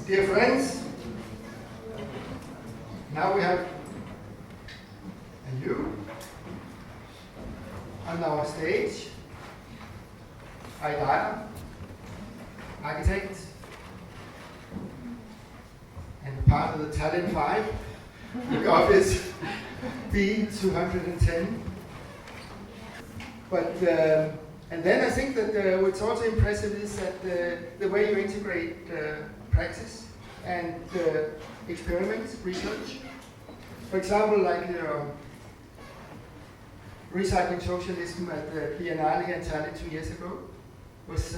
Dear friends, now we have you on our stage. Aet Ader, architect, and part of the Tallinn 5, the office B210. But and then I think that what's also impressive is that the way you integrate practice and experiments, research. For example, like recycling socialism at the Biennale in Tallinn 2 years ago was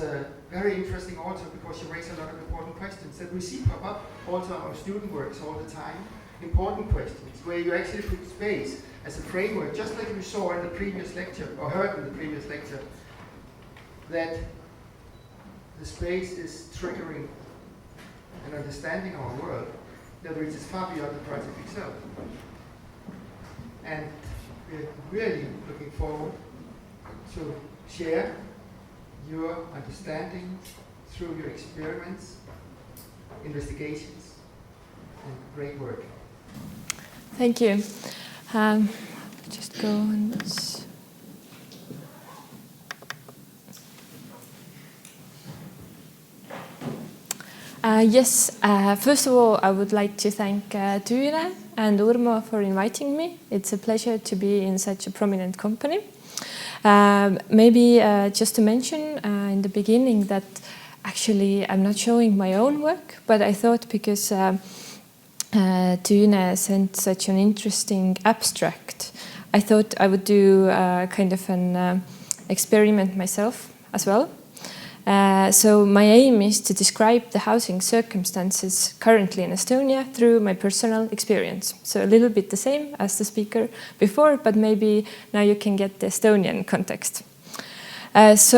very interesting also because you raise a lot of important questions that we see pop up also on our student works all the time. Important questions where you actually put space as a framework, just like we saw in the previous lecture, or heard in the previous lecture, that the space is triggering an understanding of our world that reaches far beyond the project itself. And we're really looking forward to share your understanding through your experiments, investigations, and great work. Thank you. Just go on this. Yes, first of all, I would like to thank Tüüne and Urmo for inviting me. It's a pleasure to be in such a prominent company. Maybe just to mention in the beginning that actually I'm not showing my own work, but I thought because Tüüne sent such an interesting abstract, I thought I would do kind of an experiment myself as well. So my aim is to describe the housing circumstances currently in Estonia through my personal experience. So a little bit the same as the speaker before, but maybe now you can get the Estonian context. It's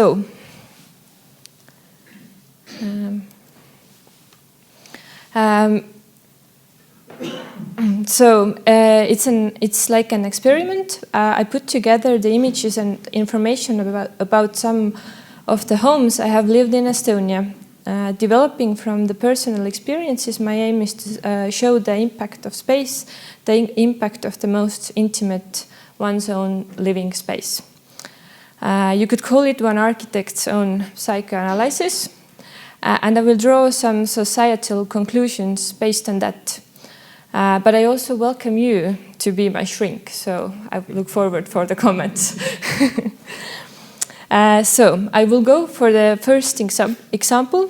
like an experiment. I put together the images and information about some of the homes I have lived in Estonia. Developing from the personal experiences, my aim is to show the impact of space, the impact of the most intimate one's own living space. You could call it one architect's own psychoanalysis, and I will draw some societal conclusions based on that. But I also welcome you to be my shrink, so I look forward for the comments. So I will go for the first example.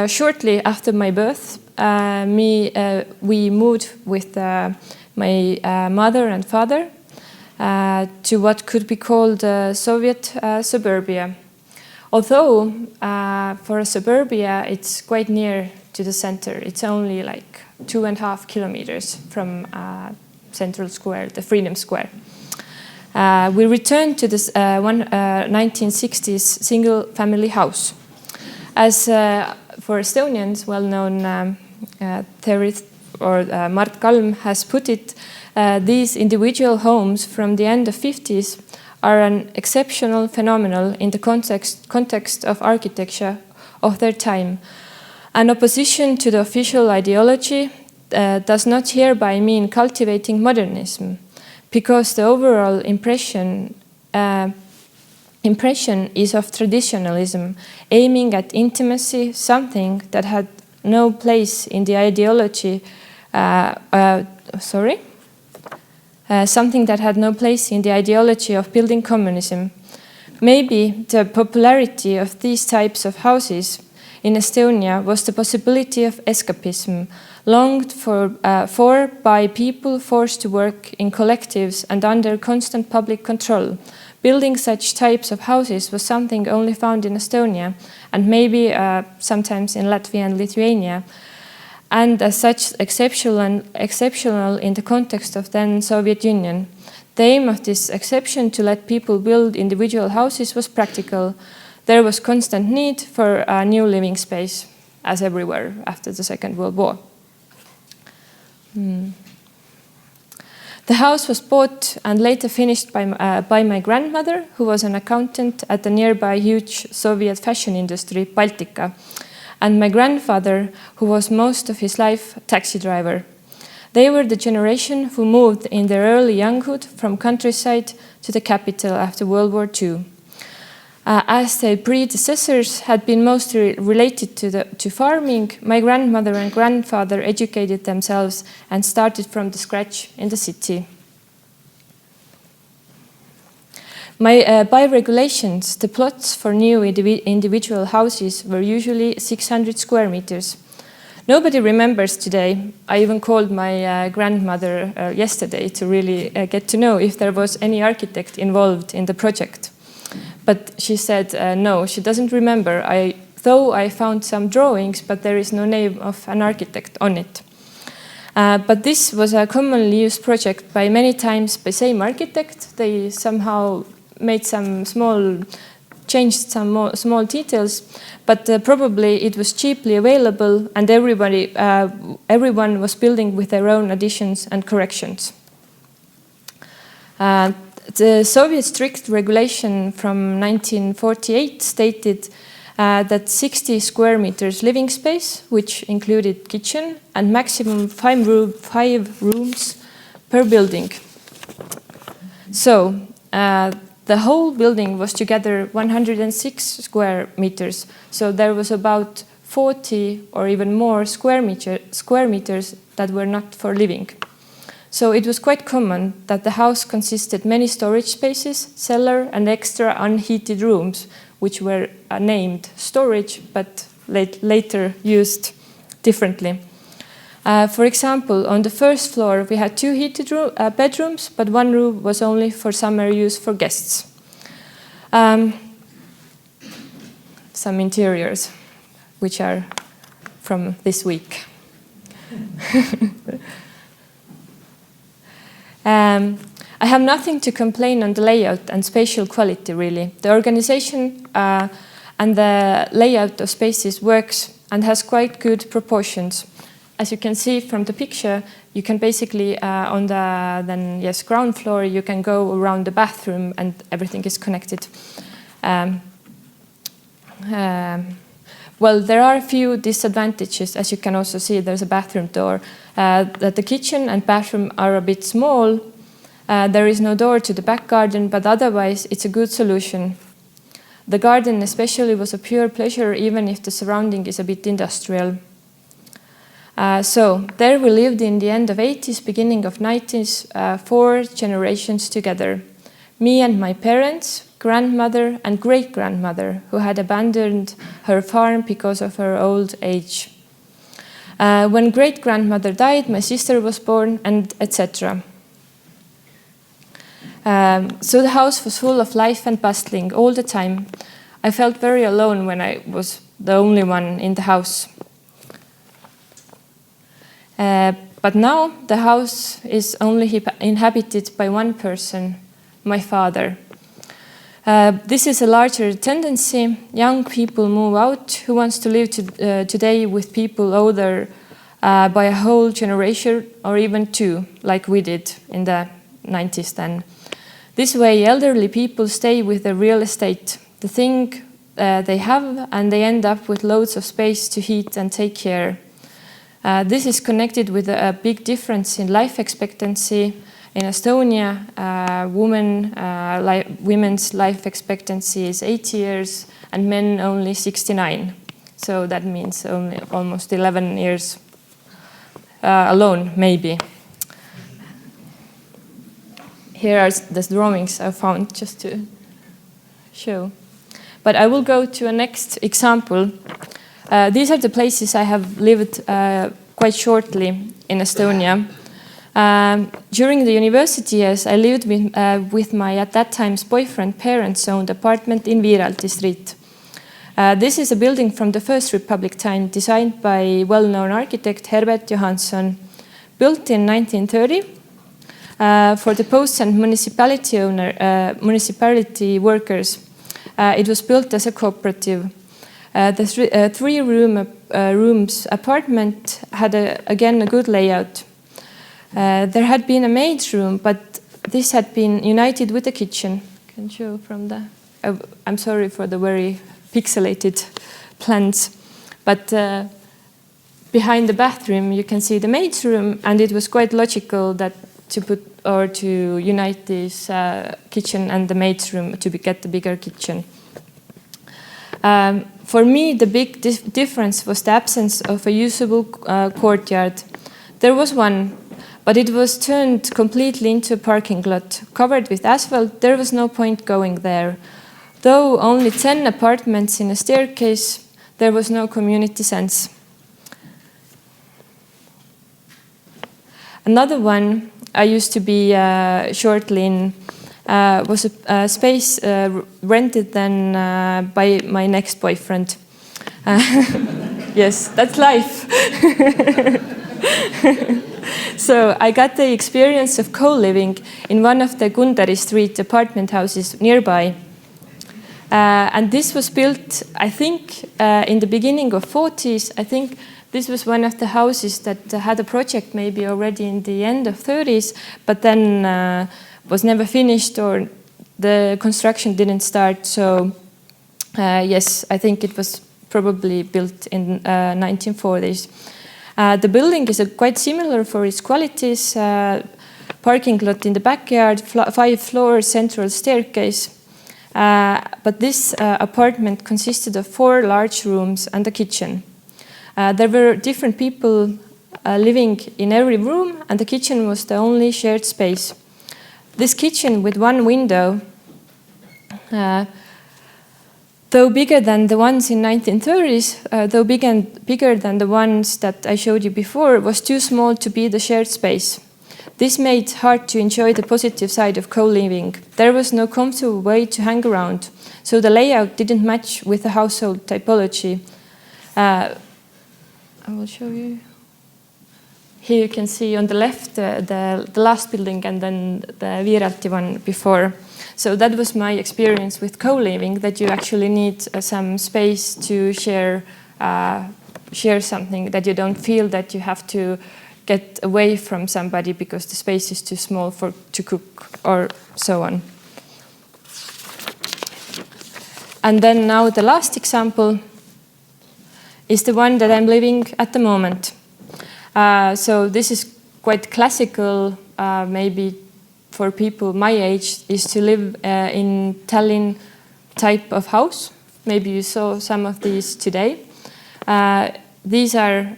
Shortly after my birth, we moved with my mother and father to what could be called Soviet suburbia. Although for a suburbia, it's quite near to the center. It's only like 2.5 kilometers from Central Square, the Freedom Square. We returned to this 1960s single-family house. As for Estonians, well-known theorist Mart Kalm has put it, these individual homes from the end of 50s are an exceptional phenomenon in the context of architecture of their time. An opposition to the official ideology does not hereby mean cultivating modernism, because the overall impression is of traditionalism, aiming at intimacy, something that had no place in the ideology. Something that had no place in the ideology of building communism. Maybe the popularity of these types of houses in Estonia was the possibility of escapism, longed for by people forced to work in collectives and under constant public control. Building such types of houses was something only found in Estonia and maybe sometimes in Latvia and Lithuania, and as such exceptional in the context of then Soviet Union. The aim of this exception to let people build individual houses was practical. There was constant need for a new living space, as everywhere after the Second World War. The house was bought and later finished by my grandmother, who was an accountant at the nearby huge Soviet fashion industry, Baltika, and my grandfather, who was most of his life a taxi driver. They were the generation who moved in their early younghood from countryside to the capital after World War II. As their predecessors had been mostly related to farming, my grandmother and grandfather educated themselves and started from the scratch in the city. By regulations, the plots for new individual houses were usually 600 square meters. Nobody remembers today. I even called my grandmother yesterday to really get to know if there was any architect involved in the project. But she said no, she doesn't remember. Though I found some drawings, but there is no name of an architect on it. But this was a commonly used project by many times by same architect. They somehow made some changed some small details, but probably it was cheaply available and everyone was building with their own additions and corrections. The Soviet strict regulation from 1948 stated that 60 square meters living space, which included kitchen, and maximum 5 rooms per building. So the whole building was together 106 square meters. So there was about 40 or even more square meters that were not for living. So it was quite common that the house consisted many storage spaces, cellar, and extra unheated rooms, which were named storage, but later used differently. For example, on the first floor, we had 2 heated bedrooms, but 1 room was only for summer use for guests. Some interiors, which are from this week. I have nothing to complain on the layout and spatial quality, really. The organization and the layout of spaces works and has quite good proportions. As you can see from the picture, you can basically, on the ground floor, you can go around the bathroom and everything is connected. Well, there are a few disadvantages. As you can also see, there's a bathroom door. That the kitchen and bathroom are a bit small. There is no door to the back garden, but otherwise it's a good solution. The garden especially was a pure pleasure, even if the surrounding is a bit industrial. So there we lived in the end of 80s, beginning of 90s, 4 generations together. Me and my parents, grandmother and great-grandmother, who had abandoned her farm because of her old age. When great-grandmother died, my sister was born, and etc. So the house was full of life and bustling all the time. I felt very alone when I was the only one in the house. But now the house is only inhabited by one person, my father. This is a larger tendency. Young people move out who wants to live today with people older by a whole generation or even 2, like we did in the 90s then. This way, elderly people stay with the real estate, the thing they have, and they end up with loads of space to heat and take care. This is connected with a big difference in life expectancy. In Estonia, women's life expectancy is 80 years and men only 69. So that means only almost 11 years alone, maybe. Here are the drawings I found just to show. But I will go to a next example. These are the places I have lived quite shortly in Estonia. During the university years, I lived with my, at that time's boyfriend, parents-owned apartment in Viiralti Street. This is a building from the First Republic time, designed by well-known architect Herbert Johansson, built in 1930 for the posts and municipality workers. It was built as a cooperative. The 3 rooms apartment had again a good layout. There had been a maid's room, but this had been united with the kitchen. I can show from the... I'm sorry for the very pixelated plans, but behind the bathroom you can see the maid's room, and it was quite logical that to unite this kitchen and the maid's room to get the bigger kitchen. For me, the big difference was the absence of a usable courtyard. There was one, but it was turned completely into a parking lot. Covered with asphalt, there was no point going there. Though only 10 apartments in a staircase, there was no community sense. Another one I used to be shortly in was a space rented then by my next boyfriend. Yes, that's life. So I got the experience of co-living in one of the Gundari Street apartment houses nearby. And this was built, I think, in the beginning of 40s. I think this was one of the houses that had a project maybe already in the end of 30s, but then was never finished or the construction didn't start. So yes, I think it was probably built in 1940s. The building is quite similar for its qualities. Parking lot in the backyard, 5-floor central staircase. But this apartment consisted of 4 large rooms and a kitchen. There were different people living in every room, and the kitchen was the only shared space. This kitchen with one window, though bigger than the ones in 1930s, though bigger than the ones that I showed you before, was too small to be the shared space. This made it hard to enjoy the positive side of co-living. There was no comfortable way to hang around, so the layout didn't match with the household typology. I will show you. Here you can see on the left the last building and then the Viiralti one before. So that was my experience with co-living, that you actually need some space to share something, that you don't feel that you have to get away from somebody because the space is too small to cook or so on. And then now the last example is the one that I'm living at the moment. So this is quite classical, maybe for people my age, is to live in Tallinn type of house. Maybe you saw some of these today. These are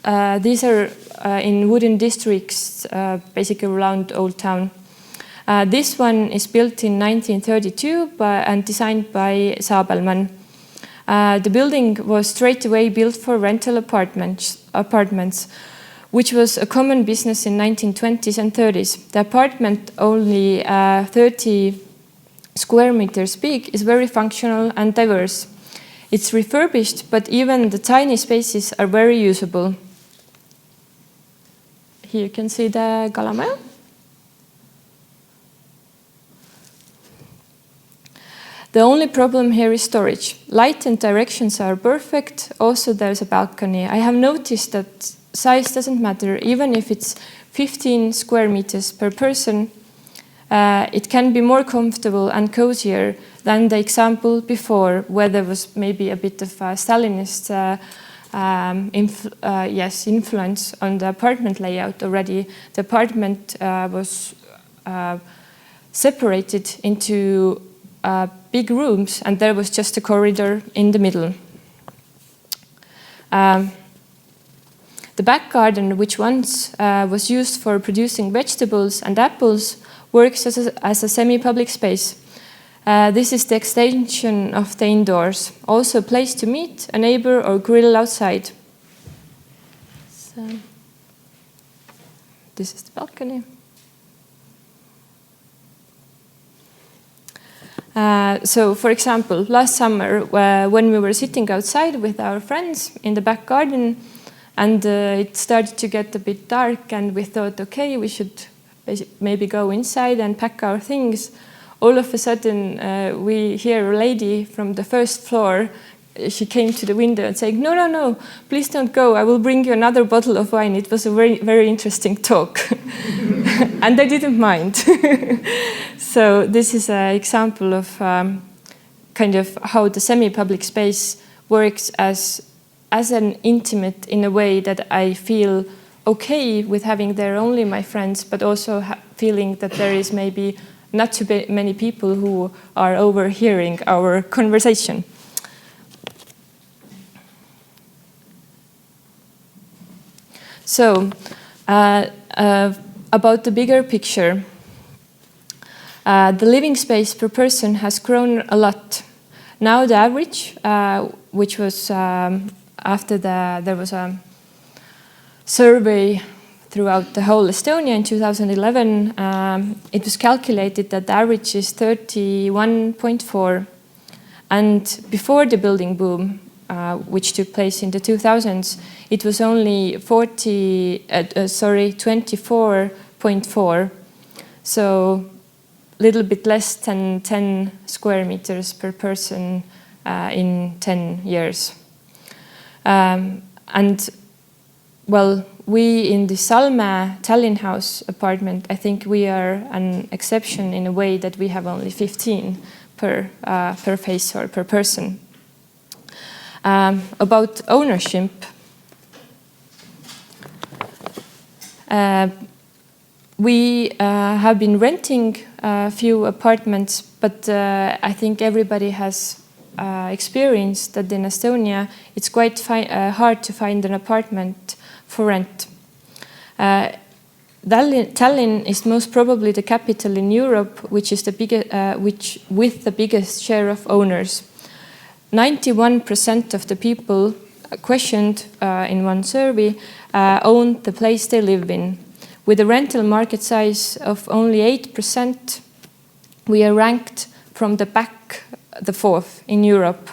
in wooden districts, basically around Old Town. This one is built in 1932 and designed by Saabelmann. The building was straight away built for rental apartments, which was a common business in 1920s and 30s. The apartment, only 30 square meters big, is very functional and diverse. It's refurbished, but even the tiny spaces are very usable. Here you can see the Kalamaja. The only problem here is storage. Light and directions are perfect. Also, there's a balcony. I have noticed that size doesn't matter. Even if it's 15 square meters per person, it can be more comfortable and cozier than the example before, where there was maybe a bit of a Stalinist influence on the apartment layout already. The apartment was separated into big rooms, and there was just a corridor in the middle. The back garden, which once was used for producing vegetables and apples, works as a semi-public space. This is the extension of the indoors, also a place to meet a neighbor or grill outside. So, this is the balcony. So, for example, last summer, when we were sitting outside with our friends in the back garden, and it started to get a bit dark, and we thought, okay, we should maybe go inside and pack our things. All of a sudden, we hear a lady from the first floor she came to the window and saying, "No, no, no, please don't go. I will bring you another bottle of wine." It was a very, very interesting talk. And I didn't mind. So this is an example of kind of how the semi-public space works as an intimate in a way that I feel okay with having there only my friends, but also feeling that there is maybe not too many people who are overhearing our conversation. So, about the bigger picture, the living space per person has grown a lot. Now the average, which was after there was a survey throughout the whole Estonia in 2011, it was calculated that the average is 31.4. And before the building boom, which took place in the 2000s, it was only 24.4. So a little bit less than 10 square meters per person in 10 years. And well, we in the Salme Tallinn house apartment, I think we are an exception in a way that we have only 15 per face or per person. About ownership, we have been renting a few apartments, but I think everybody has experienced that in Estonia it's quite hard to find an apartment for rent. Tallinn is most probably the capital in Europe, which is with the biggest share of owners. 91% of the people questioned in one survey own the place they live in. With a rental market size of only 8%, we are ranked from the back, the fourth in Europe.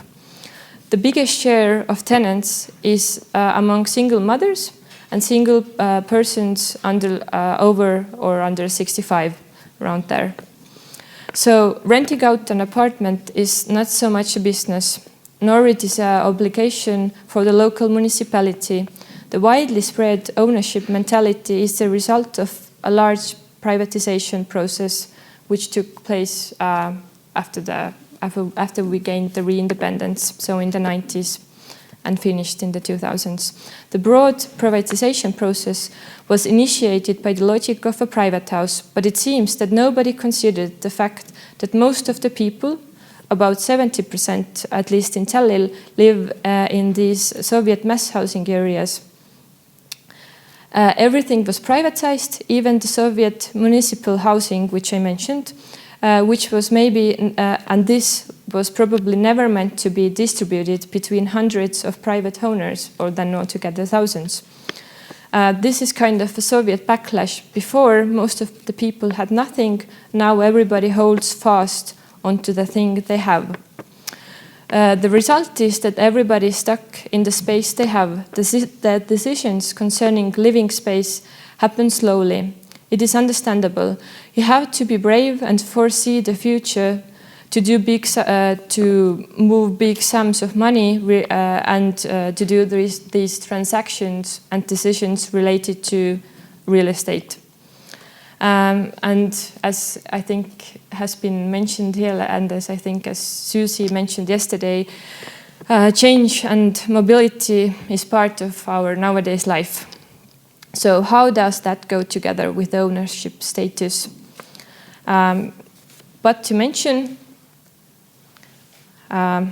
The biggest share of tenants is among single mothers and single persons over or under 65, around there. So renting out an apartment is not so much a business, nor it is an obligation for the local municipality. The widely spread ownership mentality is the result of a large privatization process which took place after we gained the re-independence, so in the 90s and finished in the 2000s. The broad privatization process was initiated by the logic of a private house, but it seems that nobody considered the fact that most of the people, about 70% at least in Tallinn, live in these Soviet mass housing areas. Everything was privatized, even the Soviet municipal housing, which I mentioned, which was maybe, and this was probably never meant to be distributed between hundreds of private owners, or then altogether thousands. This is kind of a Soviet backlash. Before, most of the people had nothing. Now everybody holds fast onto the thing they have. The result is that everybody is stuck in the space they have. The decisions concerning living space happen slowly. It is understandable. You have to be brave and foresee the future to move big sums of money and to do these transactions and decisions related to real estate. And as I think has been mentioned here, and as I think as Suzie mentioned yesterday, change and mobility is part of our nowadays life. So how does that go together with ownership status? But to mention, as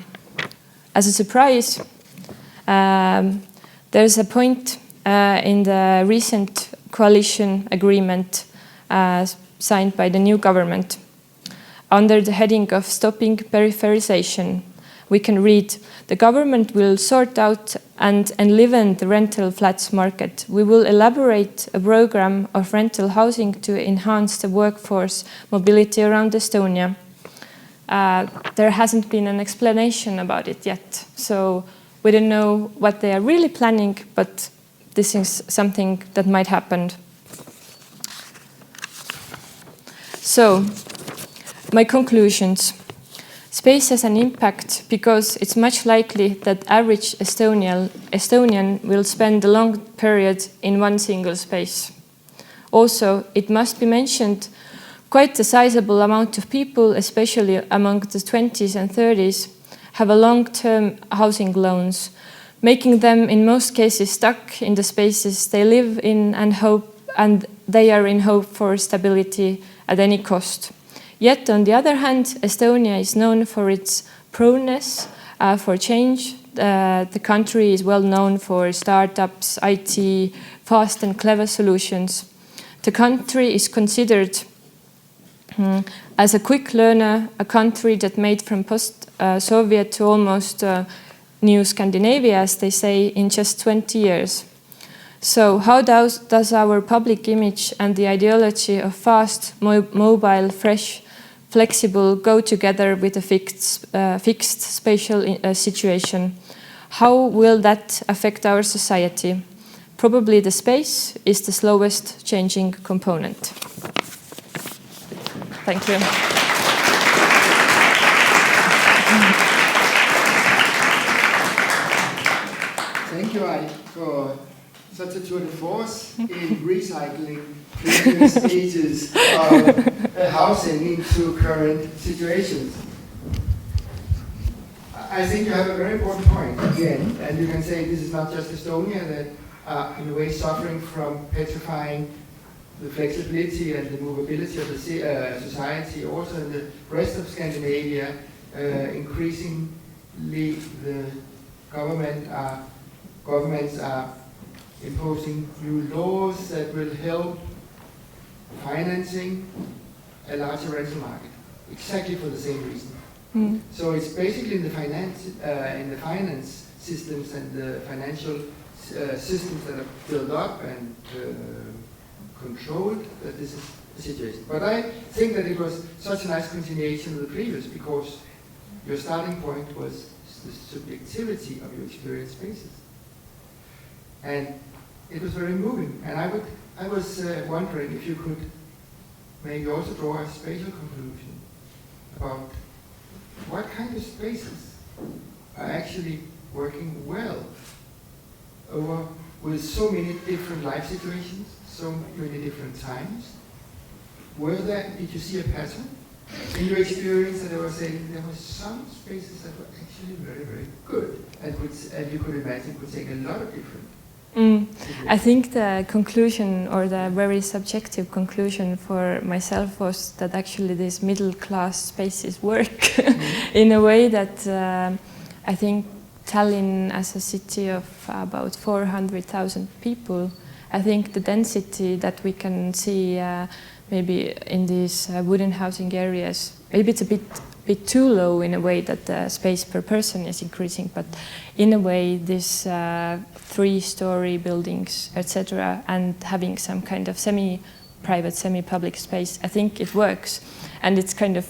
a surprise, there's a point in the recent coalition agreement signed by the new government. Under the heading of stopping peripherization, we can read, the government will sort out and enliven the rental flats market. We will elaborate a program of rental housing to enhance the workforce mobility around Estonia. There hasn't been an explanation about it yet, so we don't know what they are really planning, but this is something that might happen. So, my conclusions. Space has an impact because it's much likely that average Estonian will spend a long period in one single space. Also, it must be mentioned, quite a sizable amount of people, especially among the 20s and 30s, have a long-term housing loans, making them in most cases stuck in the spaces they live in and they are in hope for stability at any cost. Yet, on the other hand, Estonia is known for its proneness for change. The country is well known for startups, IT, fast and clever solutions. The country is considered as a quick learner, a country that made from post-Soviet to almost new Scandinavia, as they say, in just 20 years. So how does our public image and the ideology of fast, mobile, fresh, flexible go together with a fixed spatial situation? How will that affect our society? Probably the space is the slowest changing component. Thank you. Thank you, Aet, for such a tour de force in recycling the stages of housing into current situations. I think you have a very important point again, and you can say this is not just Estonia that in a way suffering from petrifying the flexibility and the movability of the society. Also in the rest of Scandinavia, increasingly the governments are imposing new laws that will help financing a larger rental market, exactly for the same reason. Mm. So it's basically in the finance systems and the financial systems that are built up and controlled that this is the situation. But I think that it was such a nice continuation of the previous, because your starting point was the subjectivity of your experience spaces. And it was very moving. And I was wondering if you could maybe also draw a spatial conclusion about what kind of spaces are actually working well with so many different life situations, so many different times. Did you see a pattern in your experience that I was saying there were some spaces that were actually very, very good and you could imagine could take a lot of different I think the conclusion, or the very subjective conclusion for myself, was that actually these middle-class spaces work in a way that I think Tallinn, as a city of about 400,000 people, I think the density that we can see maybe in these wooden housing areas, maybe it's a bit too low in a way that the space per person is increasing, but in a way this 3-story buildings, etc., and having some kind of semi-private, semi-public space, I think it works. And it's kind of,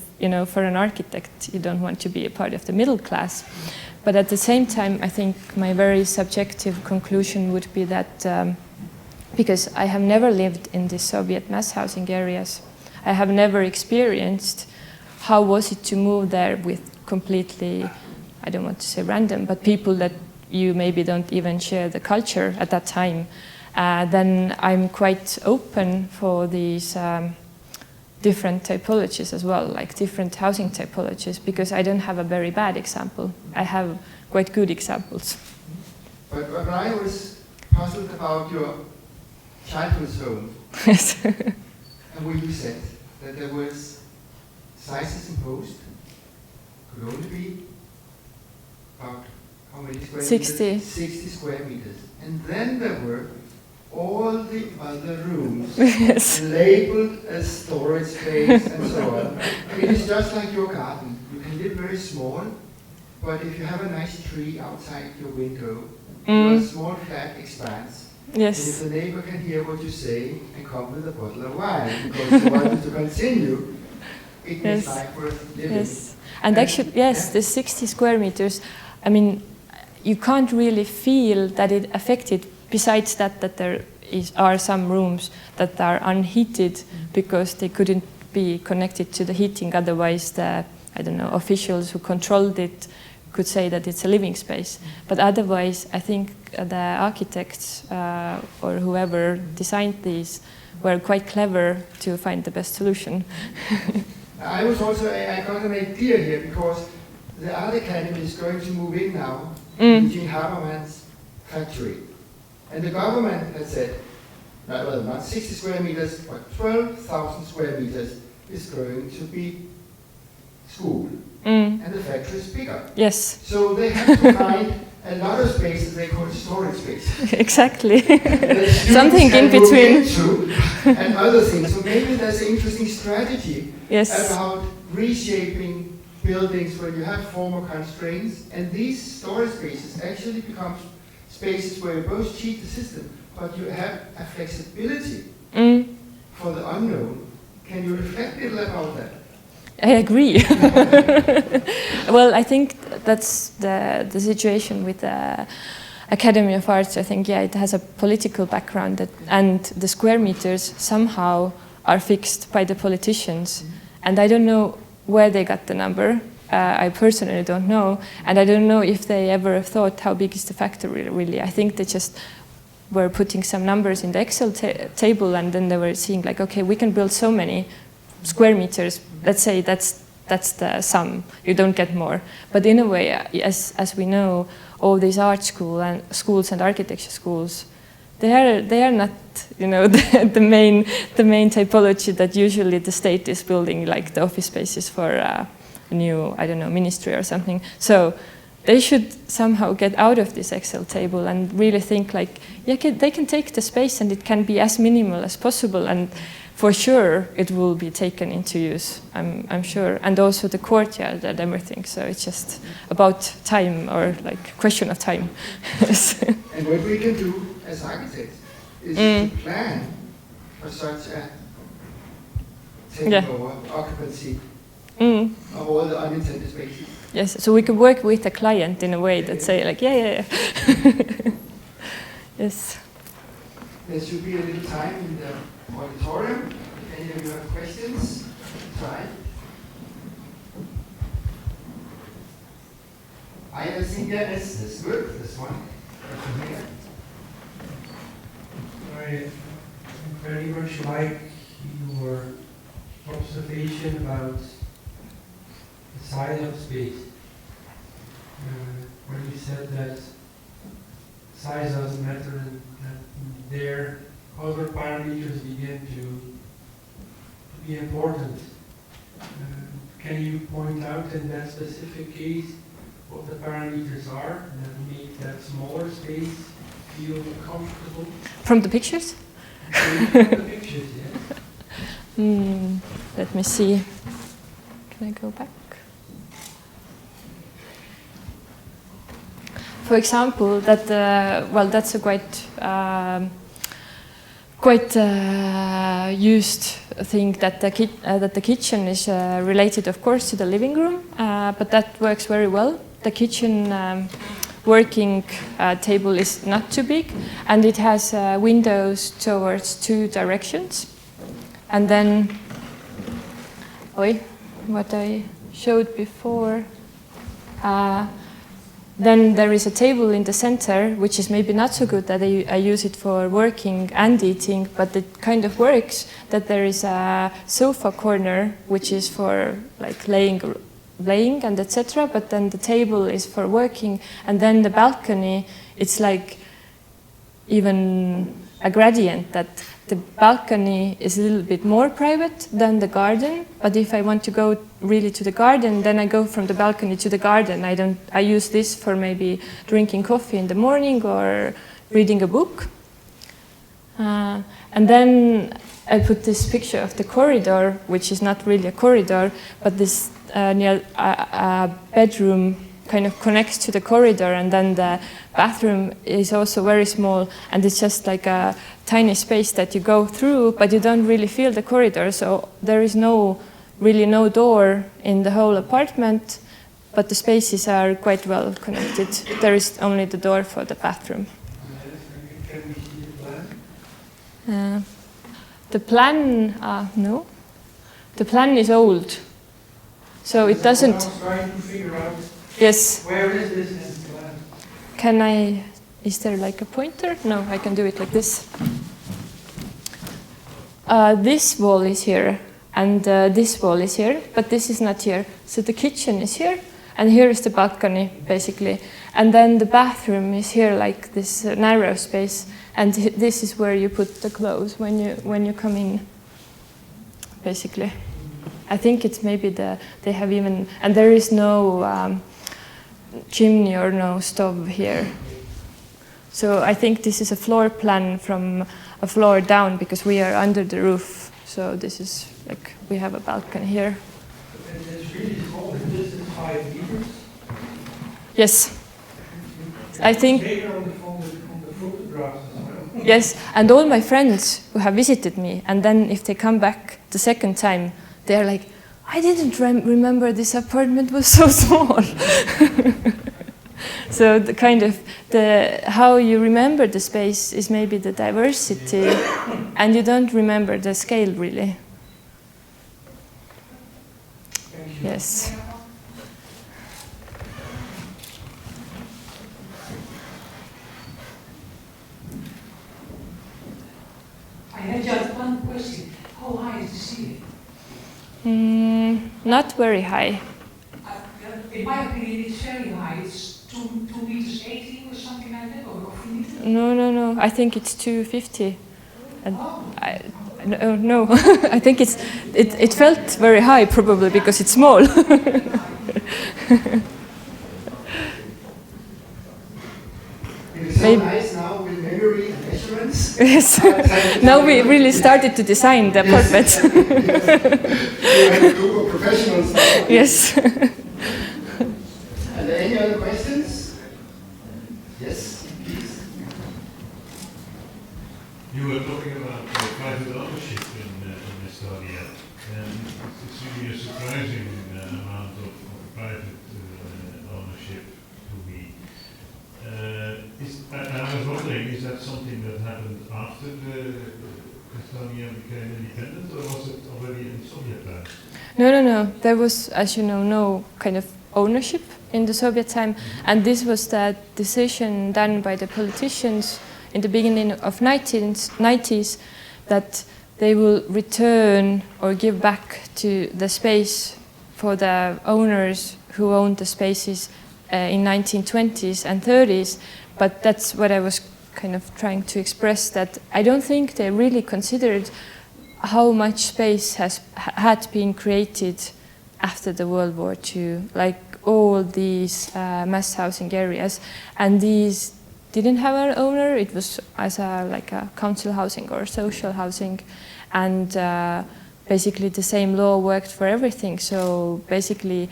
for an architect, you don't want to be a part of the middle class. But at the same time, I think my very subjective conclusion would be that because I have never lived in the Soviet mass housing areas, I have never experienced how was it to move there with completely, I don't want to say random, but people that you maybe don't even share the culture at that time, then I'm quite open for these different typologies as well, like different housing typologies, because I don't have a very bad example. I have quite good examples. But I was puzzled about your childhood's home. Yes. And where you said that there was sizes imposed, could only be about how many square 60. meters? 60 square meters. And then there were all the other rooms Yes. labeled as storage space and so on. It is just like your garden. You can live very small, but if you have a nice tree outside your window, your small flat expands. Yes. And if the neighbor can hear what you say and come with a bottle of wine because you want to continue, it makes life worth living. Yes. And actually, yes, the 60 square meters, I mean, you can't really feel that it affected, besides that there are some rooms that are unheated because they couldn't be connected to the heating, otherwise the I don't know, officials who controlled it could say that it's a living space. But otherwise, I think the architects or whoever designed these were quite clever to find the best solution. I got an idea here because the Art Academy is going to move in now between Haberman's factory. And the government has said, well, not 60 square meters, but 12,000 square meters is going to be school. And the factory is bigger. Yes. So they have to find a lot of spaces they call storage space. Exactly. Something in between. And other things. So maybe there's an interesting strategy about reshaping buildings where you have former constraints, and these storage spaces actually become spaces where you both cheat the system, but you have a flexibility for the unknown. Can you reflect a little about that? I agree. Well, I think that's the situation with the Academy of Arts. I think, it has a political background, and the square meters somehow are fixed by the politicians. And I don't know where they got the number. I personally don't know. And I don't know if they ever thought how big is the factory really. I think they just were putting some numbers in the Excel table, and then they were seeing like, okay, we can build so many square meters. Let's say that's the sum. You don't get more. But in a way, as we know, all these art schools and architecture schools, they are not, the main typology that usually the state is building, like the office spaces for a new, I don't know, ministry or something. So they should somehow get out of this Excel table and really think like, they can take the space and it can be as minimal as possible, and for sure it will be taken into use, I'm sure. And also the courtyard and everything. So it's just about time, or like question of time. And what we can do as architects is to plan for such a takeover, occupancy of all the unintended spaces. Yes, so we could work with the client in a way that say like, Yes. There should be a little time in the auditorium. If any of you have questions, try. I think is good, this one. I very much like your observation about the size of space. When you said that size doesn't matter and that there other parameters begin to be important. Can you point out in that specific case what the parameters are that make that smaller space feel comfortable? From the pictures? From the pictures, yes. Let me see. Can I go back? For example, that's a quite used thing that the kitchen is related, of course, to the living room, but that works very well. The kitchen working table is not too big, and it has windows towards two directions. And then, what I showed before. Then there is a table in the center, which is maybe not so good that I use it for working and eating, but it kind of works, that there is a sofa corner, which is for like laying and etc. But then the table is for working, and then the balcony, it's like even a gradient, that the balcony is a little bit more private than the garden. But if I want to go really to the garden, then I go from the balcony to the garden. I use this for maybe drinking coffee in the morning or reading a book. And then I put this picture of the corridor, which is not really a corridor, but this near a bedroom kind of connects to the corridor, and then the bathroom is also very small, and it's just like a tiny space that you go through, but you don't really feel the corridor. So there is really no door in the whole apartment, but the spaces are quite well connected. There is only the door for the bathroom. Can we see the plan? The plan, no. The plan is old. So it doesn't. I was trying to figure out Yes. where is this in the land. Can I? Is there like a pointer? No, I can do it like this. This wall is here, and this wall is here, but this is not here. So the kitchen is here, and here is the balcony, basically. And then the bathroom is here, like this narrow space, and this is where you put the clothes when you come in, basically. I think it's maybe they have even, and there is no chimney or no stove here. So I think this is a floor plan from a floor down, because we are under the roof. So this is like, we have a balcony here. And it's really small. This is 5 meters. Yes. I think. Bigger on the photographs as well. Yes, and all my friends who have visited me, and then if they come back the second time, they're like, I didn't remember this apartment was so small. So the kind of how you remember the space is maybe the diversity, and you don't remember the scale really. Thank you. Yes. I had just one question. How high is the ceiling? Not very high. In my opinion, it's very high. It's 2 meters 80 or something like that, or 3 meters. No. I think it's 250. And no, I think it felt very high probably because it's small. It's so nice now with memory and measurements. Yes. Now we really started to design the apartment. You have a group of professionals now. Yes. Are there any other questions? Yes, please. You were talking about private ownership in Estonia, and it's really a surprising amount of private ownership to me. I was wondering, is that something that happened after Estonia became independent, or was it already in Soviet times? No. There was, as you know, no kind of ownership in the Soviet time, and this was the decision done by the politicians in the beginning of 1990s that they will return or give back to the space for the owners who owned the spaces in 1920s and 30s. But that's what I was kind of trying to express, that I don't think they really considered how much space had been created after the World War II, like all these mass housing areas, and these didn't have an owner. It was as like a council housing or social housing, and basically the same law worked for everything. So basically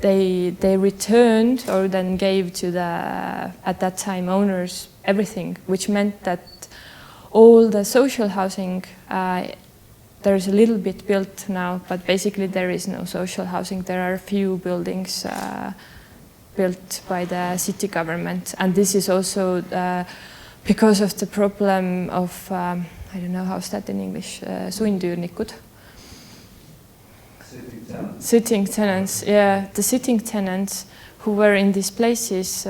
they returned or then gave to the, at that time, owners everything, which meant that all the social housing, there's a little bit built now, but basically there is no social housing. There are a few buildings built by the city government, and this is also because of the problem of, I don't know how's that in English, sundüürnikud. Sitting tenants, yeah, the sitting tenants who were in these places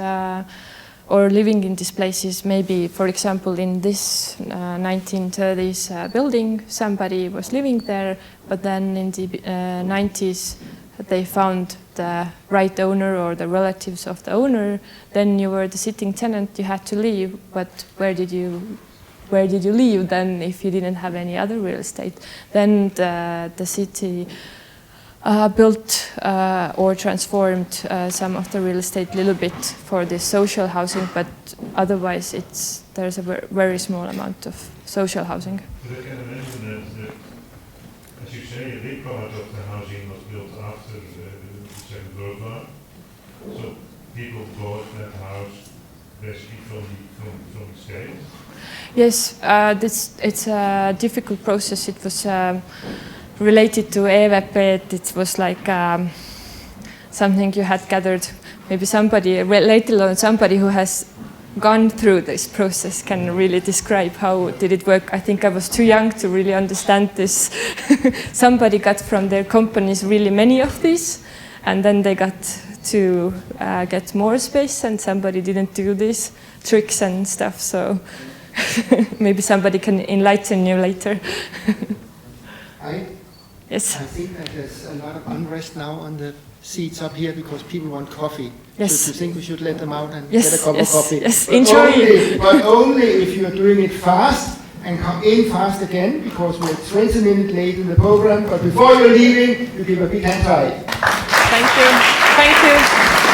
or living in these places. Maybe, for example, in this 1930s building, somebody was living there, but then in the 90s they found the right owner or the relatives of the owner. Then you were the sitting tenant, you had to leave, but where did you leave then if you didn't have any other real estate? Then the city built or transformed some of the real estate a little bit for this social housing, but otherwise there's a very small amount of social housing. But I can imagine that, as you say, a big part of the housing was built after the Second World War. So people bought that house basically from the state. Yes, it's a difficult process. It was related to EVP. It was like something you had gathered. Maybe somebody, later on, somebody who has gone through this process can really describe how did it work. I think I was too young to really understand this. Somebody got from their companies really many of these, and then they got to get more space, and somebody didn't do these tricks and stuff. So maybe somebody can enlighten you later. Yes. I think that there's a lot of unrest now on the seats up here because people want coffee. Yes. So do you think we should let them out and Yes, get a cup of coffee? Yes, But enjoy. but only if you're doing it fast and come in fast again, because we're 20 minutes late in the program. But before you're leaving, you give a big hand to Aet. Thank you. Thank you.